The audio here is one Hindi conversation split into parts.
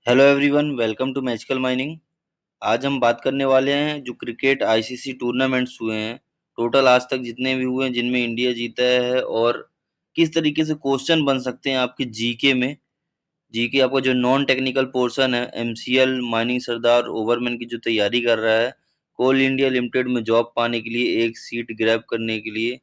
Hello everyone, welcome to magical mining. आज हम बात करने वाले हैं जो क्रिकेट आईसीसी टूर्नामेंट्स हुए हैं, टोटल आज तक जितने भी हुए हैं जिनमें इंडिया जीता है, और किस तरीके से क्वेश्चन बन सकते हैं आपके जीके में। जीके आपका जो नॉन टेक्निकल पोर्शन है, एमसीएल माइनिंग सरदार ओवरमैन की जो तैयारी कर रहा है कोल इंडिया लिमिटेड में जॉब पाने के लिए, एक सीट ग्रैब करने के लिए,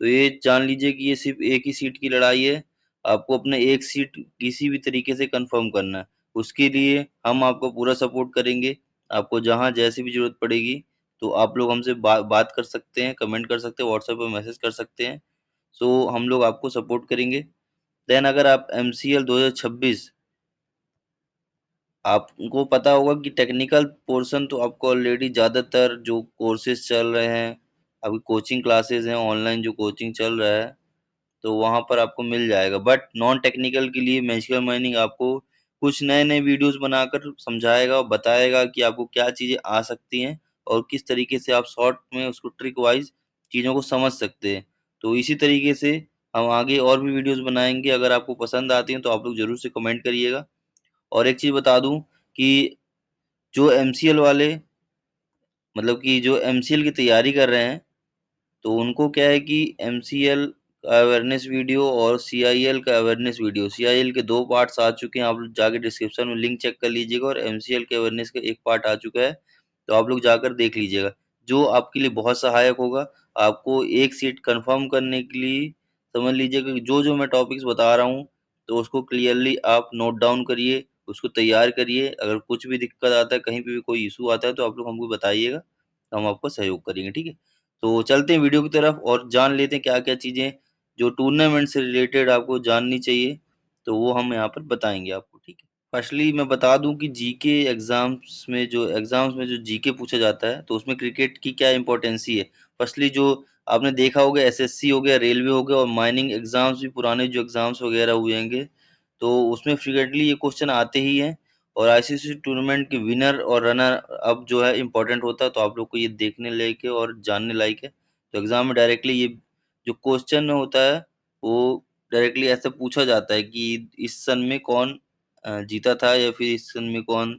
तो ये जान लीजिए कि ये सिर्फ एक ही सीट की लड़ाई है। आपको अपने एक सीट किसी भी तरीके से कंफर्म करना है। उसके लिए हम आपको पूरा सपोर्ट करेंगे। आपको जहाँ जैसी भी ज़रूरत पड़ेगी तो आप लोग हमसे बात कर सकते हैं, कमेंट कर सकते हैं, व्हाट्सएप पे मैसेज कर सकते हैं। सो हम लोग आपको सपोर्ट करेंगे। देन अगर आप एमसीएल 2026, आपको पता होगा कि टेक्निकल पोर्शन तो आपको ऑलरेडी ज़्यादातर जो कोर्सेज चल रहे हैं, अभी कोचिंग क्लासेस हैं, ऑनलाइन जो कोचिंग चल रहा है, तो वहाँ पर आपको मिल जाएगा। बट नॉन टेक्निकल के लिए मैजिकल माइनिंग आपको कुछ नए-नए वीडियोज़ बनाकर समझाएगा और बताएगा कि आपको क्या चीज़ें आ सकती हैं और किस तरीके से आप शॉर्ट में उसको ट्रिक वाइज़ चीज़ों को समझ सकते हैं। तो इसी तरीके से हम आगे और भी वीडियोज़ बनाएँगे। अगर आपको पसंद आती हैं तो आप लोग ज़रूर से कमेंट करिएगा। और एक चीज़ बता दूँ कि जो एमसीएल वाले, मतलब कि जो एमसीएल की तैयारी कर रहे हैं, तो उनको क्या है कि एमसीएल का अवेयरनेस वीडियो और सीआईएल का अवेयरनेस वीडियो, सीआईएल के 2 पार्ट्स आ चुके हैं, आप लोग जाके डिस्क्रिप्शन में लिंक चेक कर लीजिएगा, और एमसीएल के अवेयरनेस का 1 पार्ट आ चुका है, तो आप लोग जाकर देख लीजिएगा, जो आपके लिए बहुत सहायक होगा। आपको एक सीट कन्फर्म करने के लिए समझ लीजिएगा कि जो-जो मैं टॉपिक्स बता रहा हूँ, तो उसको क्लियरली आप नोट डाउन करिए, उसको तैयार करिए। अगर कुछ भी दिक्कत आता है, कहीं पे भी कोई इश्यू आता है, तो आप लोग हमको बताइएगा, तो हम आपका सहयोग करेंगे, ठीक है? तो चलते हैं वीडियो की तरफ और जान लेते हैं क्या-क्या चीज़ें जो टूर्नामेंट से रिलेटेड आपको जाननी चाहिए, तो वो हम यहाँ पर बताएँगे आपको, ठीक है। फर्स्टली मैं बता दूँ कि जीके एग्ज़ाम्स में जो जीके पूछा जाता है, तो उसमें क्रिकेट की क्या इम्पोर्टेंसी है। फर्स्टली जो आपने देखा होगा, एसएससी हो गया, रेलवे हो गया, और माइनिंग एग्ज़ाम्स भी, पुराने जो एग्ज़ाम्स वगैरह हुए होंगे, तो उसमें फ्रीक्वेंटली ये क्वेश्चन आते ही हैं। और आईसीसी टूर्नामेंट के विनर और रनर अप जो है इम्पोर्टेंट होता है, तो आप लोग को ये देखने लायक है और जानने लायक है। तो एग्ज़ाम में डायरेक्टली ये जो क्वेश्चन होता है, वो डायरेक्टली ऐसे पूछा जाता है कि इस सन में कौन जीता था, या फिर इस सन में कौन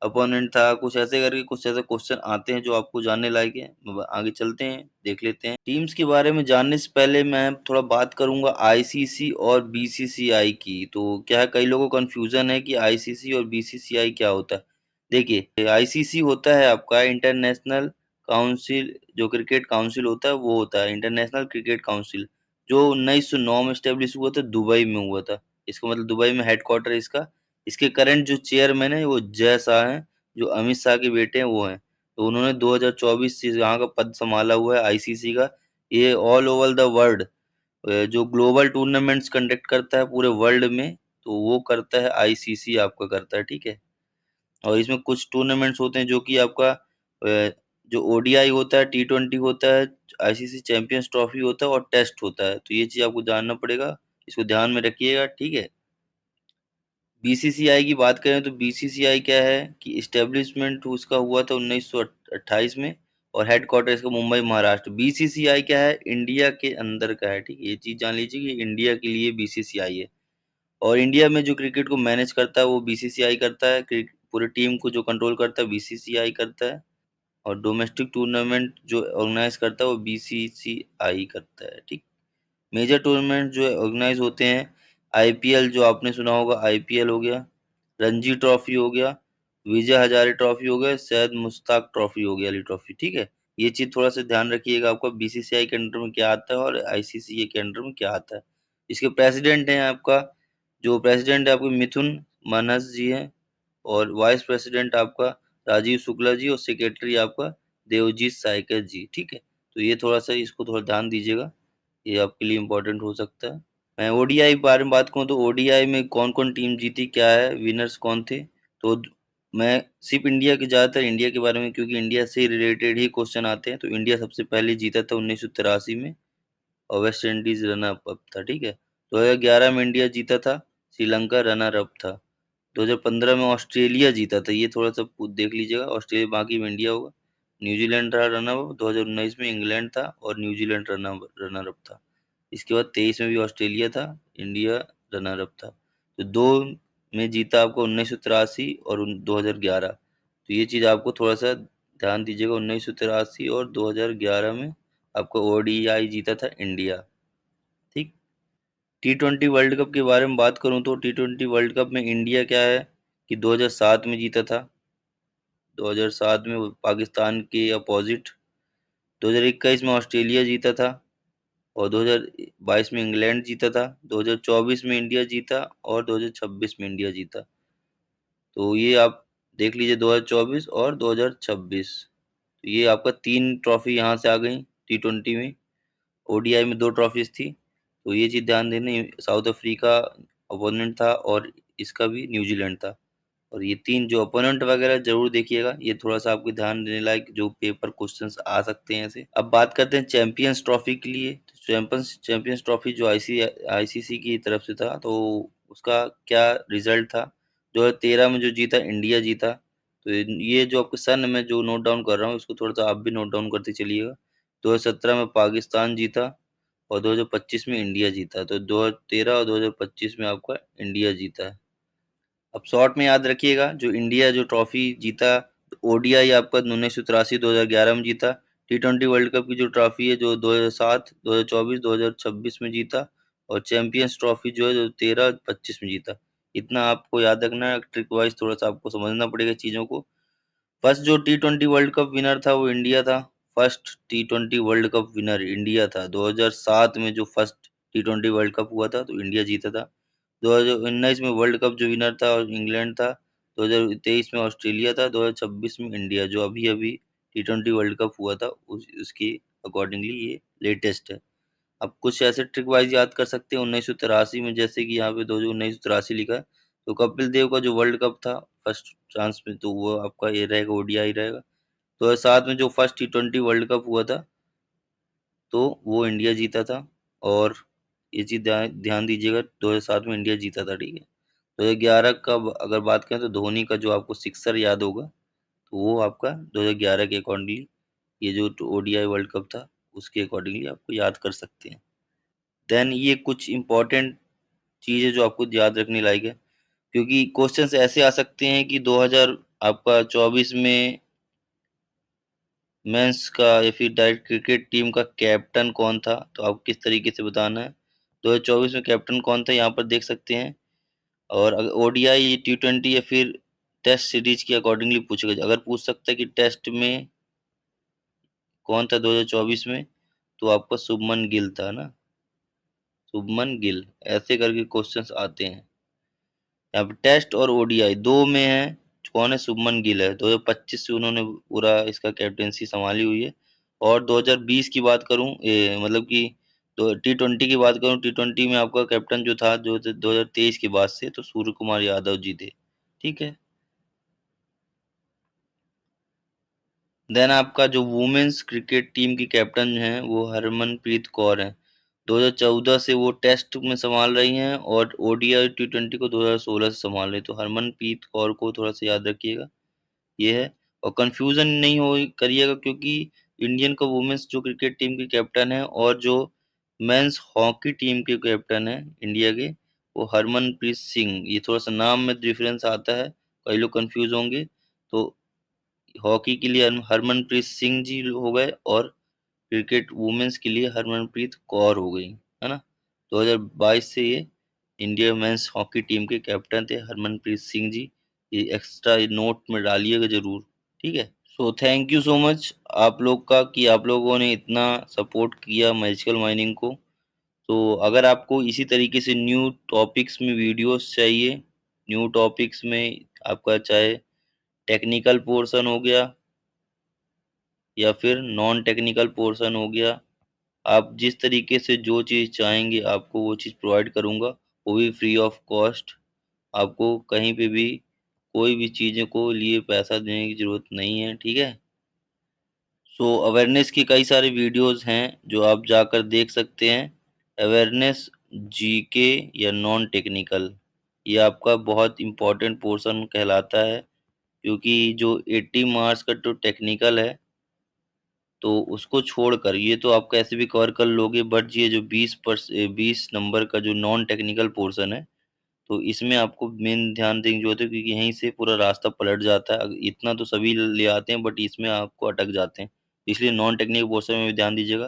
अपोनेंट था, कुछ ऐसे करके कुछ ऐसे क्वेश्चन आते हैं जो आपको जानने लायक है। आगे चलते हैं, देख लेते हैं। टीम्स के बारे में जानने से पहले मैं थोड़ा बात करूँगा आईसीसी और बीसीसीआई की। तो क्या है, कई लोगों को कन्फ्यूज़न है कि आईसीसी और बीसीसीआई क्या होता है। देखिए, आईसीसी होता है आपका इंटरनेशनल काउंसिल, जो क्रिकेट काउंसिल होता है वो होता है इंटरनेशनल क्रिकेट काउंसिल, जो 1909 में एस्टेब्लिश हुआ था, दुबई में हुआ था। इसका मतलब दुबई में हेडक्वार्टर है इसका। इसके करंट जो चेयरमैन है वो जय शाह हैं, जो अमित शाह के बेटे हैं वो हैं। तो उन्होंने 2024 से यहाँ का पद संभाला हुआ है आईसीसी का। ये ऑल ओवर द वर्ल्ड जो ग्लोबल टूर्नामेंट्स कंडक्ट करता है पूरे वर्ल्ड में, तो वो करता है आईसीसी, आपका करता है, ठीक है। और इसमें कुछ टूर्नामेंट्स होते हैं जो कि आपका जो ओडीआई होता है, टी20 होता है, आईसीसी चैंपियंस ट्रॉफी होता है, और टेस्ट होता है। तो ये चीज़ आपको जानना पड़ेगा, इसको ध्यान में रखिएगा, ठीक है। बीसीसीआई की बात करें तो बीसीसीआई क्या है कि इस्टेब्लिशमेंट उसका हुआ था 1928 में, और हेडक्वार्टर इसका मुंबई महाराष्ट्र। बीसीसीआई क्या है, इंडिया के अंदर का है, ठीक है। ये चीज़ जान लीजिए कि इंडिया के लिए बीसीसीआई है। और इंडिया में जो क्रिकेट को मैनेज करता है वो बीसीसीआई करता है, पूरी टीम को जो कंट्रोल करता है बीसीसीआई करता है, और डोमेस्टिक टूर्नामेंट जो ऑर्गेनाइज करता है वो बीसीसीआई करता है, ठीक। मेजर टूर्नामेंट जो ऑर्गेनाइज होते हैं, आईपीएल जो आपने सुना होगा, आईपीएल हो गया, रणजी ट्रॉफी हो गया, विजय हजारे ट्रॉफी हो गया, सैयद मुश्ताक ट्रॉफी हो गया, अली ट्रॉफी, ठीक है। ये चीज थोड़ा सा ध्यान रखिएगा, आपका बीसीसीआई के अंडर में क्या आता है और आईसीसी के अंडर में क्या आता है। इसके प्रेसिडेंट हैं आपका, जो प्रेसिडेंट है आपके मिथुन मानस जी हैं, और वाइस प्रेसिडेंट आपका राजीव शुक्ला जी, और सेक्रेटरी आपका देवजीत सायकर जी, ठीक है। तो ये थोड़ा सा इसको थोड़ा ध्यान दीजिएगा, ये आपके लिए इम्पोर्टेंट हो सकता है। मैं ओडीआई के बारे में बात करूँ तो ओडीआई में कौन-कौन टीम जीती, क्या है, विनर्स कौन थे? तो मैं सिर्फ इंडिया के, ज़्यादातर इंडिया के बारे में, क्योंकि इंडिया से रिलेटेड ही क्वेश्चन आते हैं। तो इंडिया सबसे पहले जीता था 1983 में, और वेस्ट इंडीज रनर अप था, ठीक है। 2011 में इंडिया जीता था, श्रीलंका रनर अप था। 2015 में ऑस्ट्रेलिया जीता था, ये थोड़ा सा देख लीजिएगा, ऑस्ट्रेलिया, बाकी में इंडिया होगा। न्यूजीलैंड रहा रनर अप, 2019 में इंग्लैंड था, और न्यूजीलैंड रनर अप था। इसके बाद 23 में भी ऑस्ट्रेलिया था, इंडिया रनर अप था। तो 2 में जीता आपको 1983 और 2011। तो ये चीज़ आपको थोड़ा सा ध्यान दीजिएगा, 1983 और 2011 में आपको ओडीआई जीता था इंडिया। ठीक। T20 वर्ल्ड कप के बारे में बात करूं तो T20 वर्ल्ड कप में इंडिया क्या है कि 2007 में जीता था। 2007 में वो पाकिस्तान के अपोजिट। 2021 में ऑस्ट्रेलिया जीता था और 2022 में इंग्लैंड जीता था। 2024 में इंडिया जीता और 2026 में इंडिया जीता। तो ये आप देख लीजिए, 2024 और 2026। तो ये आपका 3 ट्रॉफी यहाँ से आ गई T20 में। ओडीआई में 2 ट्रॉफीज थी। तो ये चीज़ ध्यान देना, साउथ अफ्रीका अपोनेंट था और इसका भी न्यूजीलैंड था। और ये 3 जो अपोनेंट वगैरह जरूर देखिएगा, ये थोड़ा सा आपको ध्यान देने लायक जो पेपर क्वेश्चंस आ सकते हैं ऐसे। अब बात करते हैं चैंपियंस ट्रॉफी के लिए। चैंपियंस ट्रॉफी जो आईसीसी की तरफ से था, तो उसका क्या रिजल्ट था। 2013 में जो जीता, इंडिया जीता। तो ये जो आपके सन में जो नोट डाउन कर रहा हूँ, इसको थोड़ा सा आप भी नोट डाउन करते चलिएगा। 2017 में पाकिस्तान जीता और 2025 में इंडिया जीता। तो 2013 और 2025 में आपका इंडिया जीता है। अब शॉर्ट में याद रखिएगा, जो इंडिया जो ट्रॉफी जीता, ओडीआई आपका 1983 2011 में जीता। T20 वर्ल्ड कप की जो ट्रॉफी है, जो 2007 2024 2026 में जीता। और चैंपियंस ट्रॉफी जो है, जो 13 25 में जीता। इतना आपको याद रखना है, ट्रिक वाइज थोड़ा सा आपको समझना पड़ेगा चीज़ों को। फर्स्ट जो T20 वर्ल्ड कप विनर था वो इंडिया था। First T20 world cup winner India था। 2007 में जो फर्स्ट T20 वर्ल्ड कप हुआ था, तो इंडिया जीता था। 2019 में वर्ल्ड कप जो विनर था और इंग्लैंड था। 2023 में ऑस्ट्रेलिया था। 2026 में इंडिया, जो अभी अभी T20 वर्ल्ड कप हुआ था, उसकी अकॉर्डिंगली ये लेटेस्ट है। अब कुछ ऐसे ट्रिक वाइज याद कर सकते हैं। 1983 में, जैसे कि यहाँ पे दो 1983 लिखा है, तो कपिल देव का जो वर्ल्ड कप था फर्स्ट चांस में, तो वो आपका ये रहेगा, ओडीआई रहेगा। 2007 में जो फर्स्ट T20 वर्ल्ड कप हुआ था, तो वो इंडिया जीता था। और ये चीज ध्यान दीजिएगा, 2007 में इंडिया जीता था। ठीक है। 2011 का अगर बात करें, तो धोनी का जो आपको सिक्सर याद होगा, तो वो आपका 2011 के अकॉर्डिंगली, ये जो ओडीआई वर्ल्ड कप था, उसके अकॉर्डिंगली आपको याद कर सकते हैं। देन ये कुछ इंपॉर्टेंट चीज़ है जो आपको याद रखने लायक है, क्योंकि क्वेश्चंस ऐसे आ सकते हैं कि 2000 आपका 24 में मेंस का या फिर डायरेक्ट क्रिकेट टीम का कैप्टन कौन था, तो आपको किस तरीके से बताना है। 2024 में कैप्टन कौन था, यहाँ पर देख सकते हैं। और अगर ओडीआई T20 या फिर टेस्ट सीरीज के अकॉर्डिंगली पूछेगा, अगर पूछ सकता है कि टेस्ट में कौन था 2024 में, तो आपका शुभमन गिल था ना। शुभमन गिल, ऐसे करके क्वेश्चंस आते हैं। यहाँ पे टेस्ट और ओडीआई दो में है, कौन है, शुभमन गिल है। 2025 से उन्होंने पूरा इसका कैप्टेंसी संभाली हुई है। और 2020 की बात करूं, मतलब कि तो T20 की बात करूं, T20 में आपका कैप्टन जो था, जो 2023 के बाद से, तो सूर्य कुमार यादव जी थे। ठीक है। देन आपका जो वुमेन्स क्रिकेट टीम की कैप्टन है, वो हरमनप्रीत कौर है। 2014 से वो टेस्ट में संभाल रही हैं और ओडीआई T20 को 2016 से संभाल रही हैं। तो हरमनप्रीत कौर को थोड़ा सा याद रखिएगा, ये है। और कंफ्यूजन नहीं हो करिएगा, क्योंकि इंडियन का वुमेन्स जो क्रिकेट टीम की कैप्टन है और जो मेंस हॉकी टीम के कैप्टन है इंडिया के, वो हरमनप्रीत सिंह। ये थोड़ा सा नाम में डिफरेंस आता है, कई लोग कंफ्यूज होंगे। तो हॉकी के लिए हरमनप्रीत सिंह जी हो गए, और क्रिकेट वुमेन्स के लिए हरमनप्रीत कौर हो गई, है ना। 2022 से ये इंडिया मेंस हॉकी टीम के कैप्टन थे, हरमनप्रीत सिंह जी। ये एक्स्ट्रा नोट में डालिएगा जरूर। ठीक है। So thank you so much आप लोग का, कि आप लोगों ने इतना सपोर्ट किया मैजिकल माइनिंग को। तो अगर आपको इसी तरीके से न्यू टॉपिक्स में वीडियोस चाहिए, न्यू टॉपिक्स में आपका चाहे टेक्निकल पोर्शन हो गया या फिर नॉन टेक्निकल पोर्शन हो गया, आप जिस तरीके से जो चीज़ चाहेंगे, आपको वो चीज़ प्रोवाइड करूँगा। वो भी फ्री ऑफ कॉस्ट। आपको कहीं पे भी कोई भी चीज़ों को लिए पैसा देने की ज़रूरत नहीं है। ठीक है। सो अवेयरनेस की कई सारे वीडियोस हैं जो आप जाकर देख सकते हैं। अवेयरनेस, जीके या नॉन टेक्निकल, ये आपका बहुत इम्पोर्टेंट पोर्शन कहलाता है। क्योंकि जो 80 मार्क्स का जो टेक्निकल है, तो उसको छोड़कर ये तो आप कैसे भी कवर कर लोगे, बट ये जो 20 नंबर का जो नॉन टेक्निकल पोर्शन है, तो इसमें आपको मेन ध्यान देने की ज़रूरत है क्योंकि यहीं से पूरा रास्ता पलट जाता है। इतना तो सभी ले आते हैं बट इसमें आपको अटक जाते हैं। इसलिए नॉन टेक्निकल पोर्शन में भी ध्यान दीजिएगा।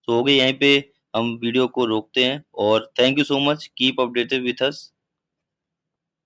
तो हो गया यहीं पे हम वीडियो को रोकते हैं और thank you so much, keep updated with us.